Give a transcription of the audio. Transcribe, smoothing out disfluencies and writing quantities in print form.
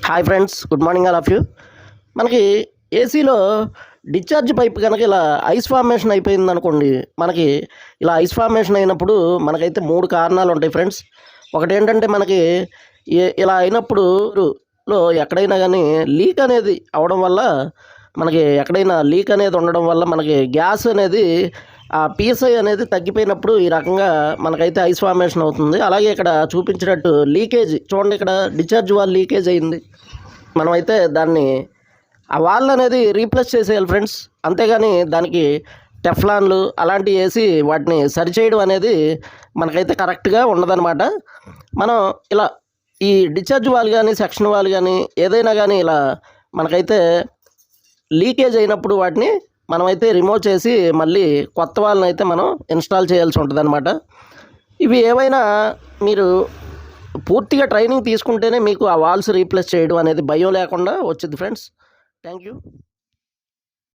Hi friends, good morning all of you. మనకి ఏసీలో discharge pipe కనుక ఇలా ఐస్ ఫార్మేషన్ అయిపోయింది అనుకోండి. మనకి ఇలా ఐస్ ఫార్మేషన్ అయినప్పుడు మనకైతే మూడు కారణాలు ఉంటాయి ఫ్రెండ్స్. ఒకటి ఏంటంటే మనకి ఇలా అయినప్పుడు ఎక్కడైనా కానీ లీక్ అనేది అవడం వల్ల, మనకి ఎక్కడైనా లీక్ అనేది ఉండడం వల్ల మనకి గ్యాస్ అనేది ఆ పిఎస్ఐ అనేది తగ్గిపోయినప్పుడు ఈ రకంగా మనకైతే ఐస్ ఫార్మేషన్ అవుతుంది. అలాగే ఇక్కడ చూపించినట్టు లీకేజ్ చూడండి, ఇక్కడ డిశ్చార్జ్ వాల్ లీకేజ్ అయింది. మనమైతే దాన్ని ఆ వాల్ అనేది రీప్లేస్ చేసేయాలి ఫ్రెండ్స్. అంతేగాని దానికి టెఫ్లాన్లు అలాంటివి వేసి వాటిని సరిచేయడం అనేది మనకైతే కరెక్ట్గా ఉండదన్నమాట. మనం ఇలా ఈ డిశ్చార్జ్ వాల్ కానీ సెక్షన్ వాల్ కానీ ఏదైనా కానీ ఇలా మనకైతే లీకేజ్ అయినప్పుడు వాటిని మనమైతే రిమూవ్ చేసి మళ్ళీ కొత్త వాళ్ళని అయితే మనం ఇన్స్టాల్ చేయాల్సి ఉంటుంది అనమాట. ఇవి ఏవైనా మీరు పూర్తిగా ట్రైనింగ్ తీసుకుంటేనే మీకు ఆ వాల్స్ రీప్లేస్ చేయడం అనేది భయం లేకుండా వచ్చింది ఫ్రెండ్స్. Thank you.